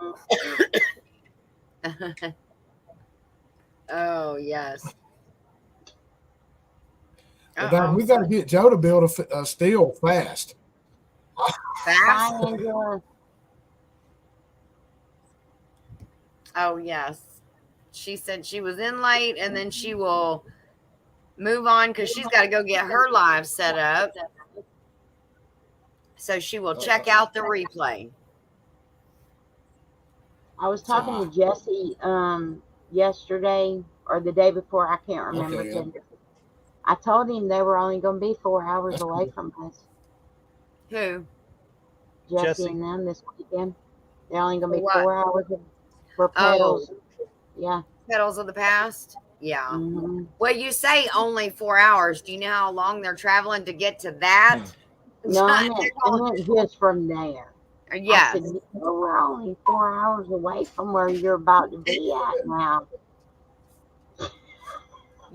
Oh yes. We got to get Joe to build a steel fast. Fast? Oh yes. She said she was in late, and then she will move on because she's got to go get her live set up. So she will check out the replay. I was talking to Jesse yesterday or the day before. I can't remember. Okay, yeah. I told him they were only going to be 4 hours away from us. Who? Jesse and them this weekend. They're only going to be 4 hours for pedals. Oh. Yeah. Pedals of the past? Yeah. Mm-hmm. Well, you say only 4 hours. Do you know how long they're traveling to get to that? No, I meant just from there. Yes. I said, we're only 4 hours away from where you're about to be at now.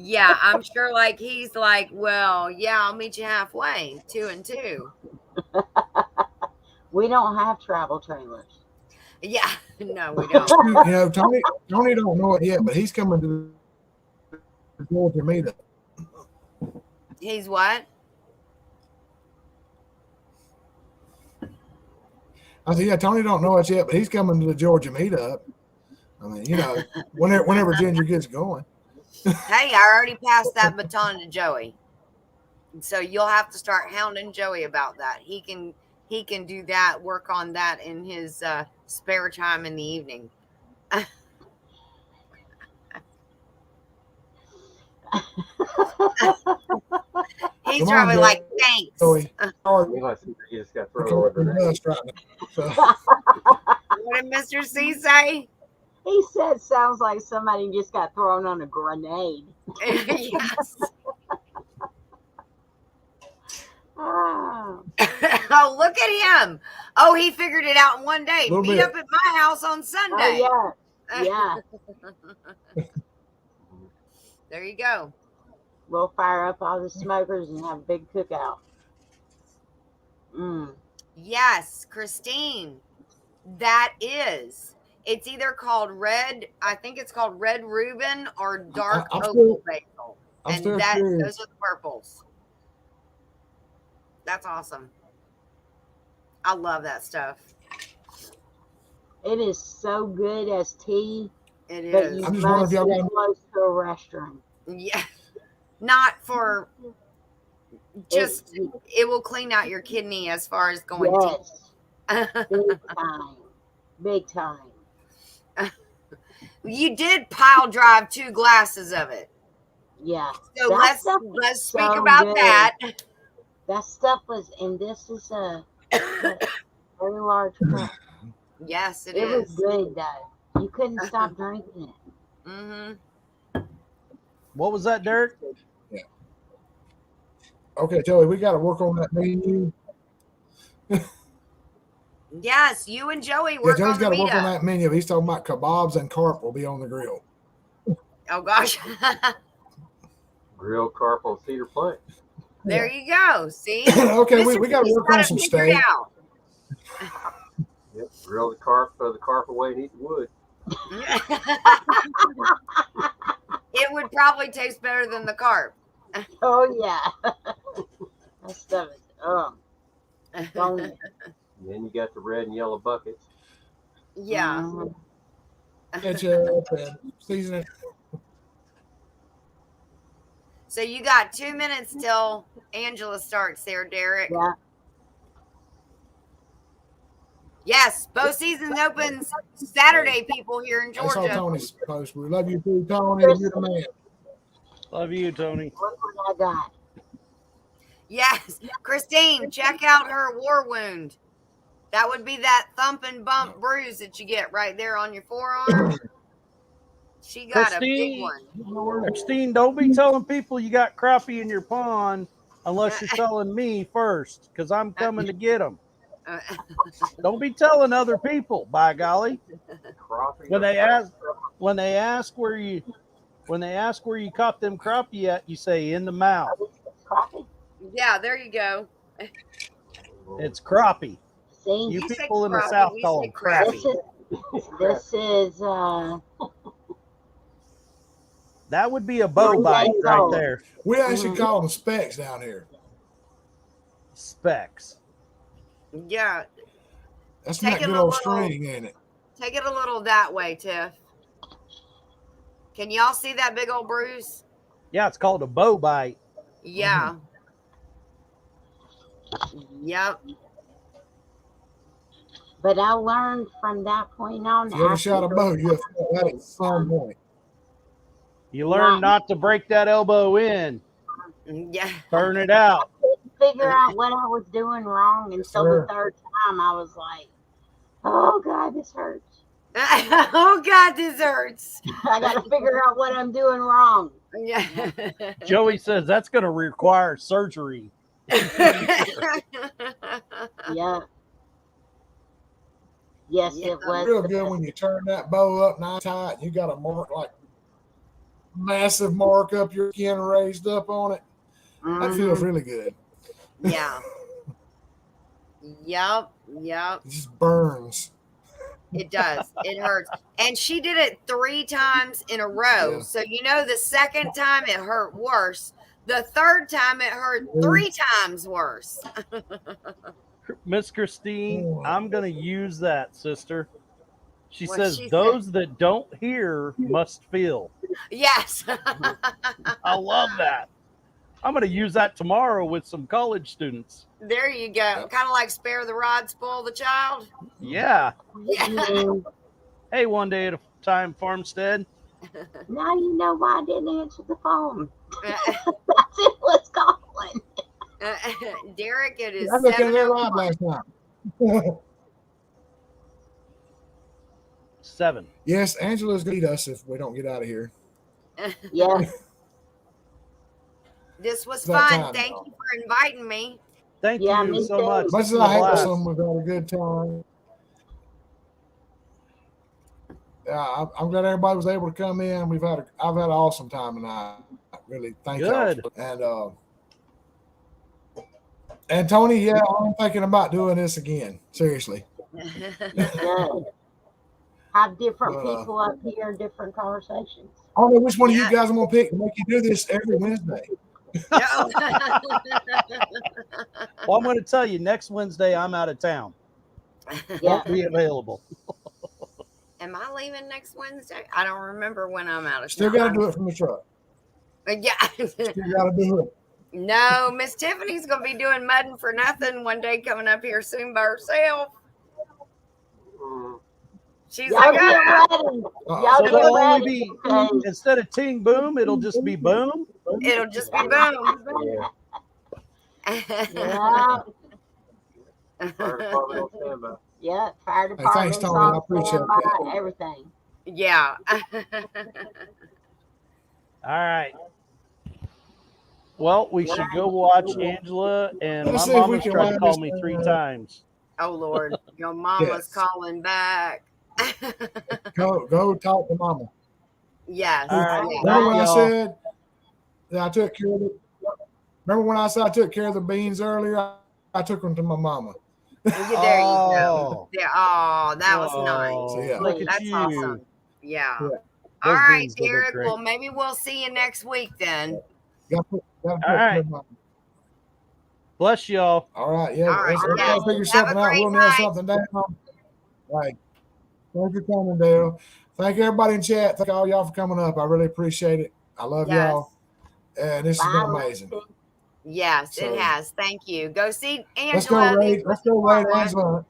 Yeah, I'm sure like he's like, well, yeah, I'll meet you halfway, 2 and 2. We don't have travel trailers. Yeah, no, we don't. You know, Tony don't know it yet, but he's coming to Georgia meet us. He's what? I said, yeah, Tony don't know it yet, but he's coming to the Georgia meetup. I mean, you know, whenever Ginger gets going. Hey, I already passed that baton to Joey. So you'll have to start hounding Joey about that. He can do that, work on that in his spare time in the evening. He's Come on, probably Joey. like, thanks. Joey. You like you just got We're thrown over calling the dust right now. So, What did Mr. C say? He said, sounds like somebody just got thrown on a grenade. Yes. Oh, Oh, look at him. Oh, he figured it out in one day. Little Meet bit. up at my house on Sunday. oh yeah. Yeah. There you go. We'll fire up all the smokers and have a big cookout. Yes, Christine. That is. It's either called red, I think it's called red Reuben or dark opal basil. And those are the purples. That's awesome. I love that stuff. It is so good as tea. It But is. you I'm just wondering must if y'all be got close to a restroom. Yeah. Not for just it will clean out your kidney as far as going Yes. tea. Big time. Big time. You did pile drive 2 glasses of it. Yeah. So That stuff let's speak so about good. that. That stuff was, and this is a very large cup. Yes, it It was is. good though. You couldn't stop drinking it. Mm-hmm. What was that, Derek? Yeah. Okay, Joey, we got to work on that menu. Yes, you and Joey Yeah, work Joey's on the got to work on meetup. that menu. He's talking about kebabs and carp will be on the grill. Oh gosh. grilled carp on cedar plank. There you go. See? Okay, we Mr. got to C's work got on it some figured steak. out. Yep, grill the carp, throw the carp away, and eat the wood. It would probably taste better than the carp. Oh yeah. That stuff is bone. And then you got the red and yellow buckets. Yeah. Mhm. Ketchup and seasoning. So you got 2 minutes till Angela starts there, Derek. Yeah. Yes, bow season opens Saturday, people here in I saw Georgia. Tony's post. We love you too, Tony. You're the man. Love you, Tony. Look what I got. Yes, Christine, check out her war wound. That would be that thump and bump bruise that you get right there on your forearm. She got a big one. Christine, don't be telling people you got crappie in your pond unless you're telling me first, because I'm coming to get them. Don't be telling other people. By golly, when they ask where you caught them crappie at, you say in the mouth. Coffee. Yeah, there you go. It's crappie. See, You You say people in the crappie, South we call say them crappie. this is That would be a bow 3 bite days right old. there. We actually call them specks down here. Specks. Yeah, That's Take that it good a old little- string, ain't it? take it a little that way, Tiff. Can y'all see that big old bruise? Yeah, it's called a bow bite. Yeah. Yep. but I learned from that point on. If you ever shot a bow, you have felt that at some point. You learn not to break that elbow in. Yeah. Burn it out. Figure out what I was doing wrong until sir. the third time. I was like, "Oh God, this hurts. Oh God, this hurts. I got to figure out what I'm doing wrong." Yeah. Joey says that's going to require surgery. Yeah. Yes, Yeah. it was. Real good when you turn that bow up nice tight. You got a mark, like massive mark up your skin raised up on it. That feels really good. Yeah. Yep. Yep. It just burns. It does. It hurts. And she did it 3 times in a row. Yeah. So, you know, the second time it hurt worse. The third time it hurt 3 times worse. Miss Christine, I'm going to use that, sister. She What says, she those that don't hear must feel. Yes. I love that. I'm going to use that tomorrow with some college students. There you go. Yep. Kind of like spare the rod, spoil the child. Yeah. Yeah. Hey, one day at a time, Farmstead. Now you know why I didn't answer the phone. That's it was calling. Derek, it is I looked at their 7:01. live last night. 7. Yes, Angela's gonna eat us if we don't get out of here. Yeah. This was It's that fun. time, Thank y'all. you for inviting me. Thank Yeah, you me so too. much. As much This as was a I hate blast. some, we've had a good time. Yeah, I'm glad everybody was able to come in. I've had an awesome time tonight. Really, thank y'all. Good. And Tony, yeah, I'm thinking about doing this again. Seriously. Good. Have different But, people up here, different conversations. I don't know which one of Yeah. you guys I'm gonna pick to make you do this every Wednesday. No. Well, I'm going to tell you, next Wednesday, I'm out of town. Yeah. Won't be available. Am I leaving next Wednesday? I don't remember when I'm out of Still town. gotta do it from the truck. Yeah. Still gotta do it. No, Miss Tiffany's going to be doing mudding for nothing one day coming up here soon by herself. Mm. She's Y'all like, get "Ah." ready. Uh-oh. Y'all So get there'll only ready. be, because instead of ting boom, it'll just be boom. It'll just be boom. Yeah. Fire department on standby. Yeah. Fire Hey, thanks, department's Tony. I on appreciate standby, that. everything. Yeah. All right. Well, we should go watch Angela, and Let's my see if we mama's can tried to wind call this me thing 3 up. times. Oh, Lord. Your mama's Yes. calling back. Go talk to mama. Yes. All right. Yes. Remember when I y'all. said that I took care of it? Remember when I said I took care of the beans earlier? I took them to my mama. There you go. Oh. Yeah. Oh, that was nice. So, yeah. Look at That's you. awesome. Yeah. Yeah. All Those right, beans did look Derek. great. Well, maybe we'll see you next week then. Gotta put All care right. of mama. Bless y'all. All right, yeah. All right, Let's yes. figure Have a something out. great We'll nail night. something down. Right. Thank you for coming, Dale. Thank everybody in chat. Thank all y'all for coming up. I really appreciate it. I love Yes. y'all. And this has been amazing. Yes, So, it has. Thank you. Go see let's go Angela. raid. Let's go raid Angela.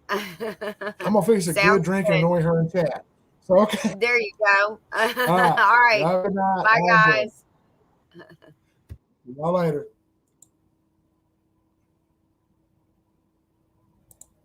I'm gonna fix a Sounds good drink and good. annoy her in chat. So okay. There you go. All right. All right. Y'all have a good night. Bye, All right. guys. See y'all later.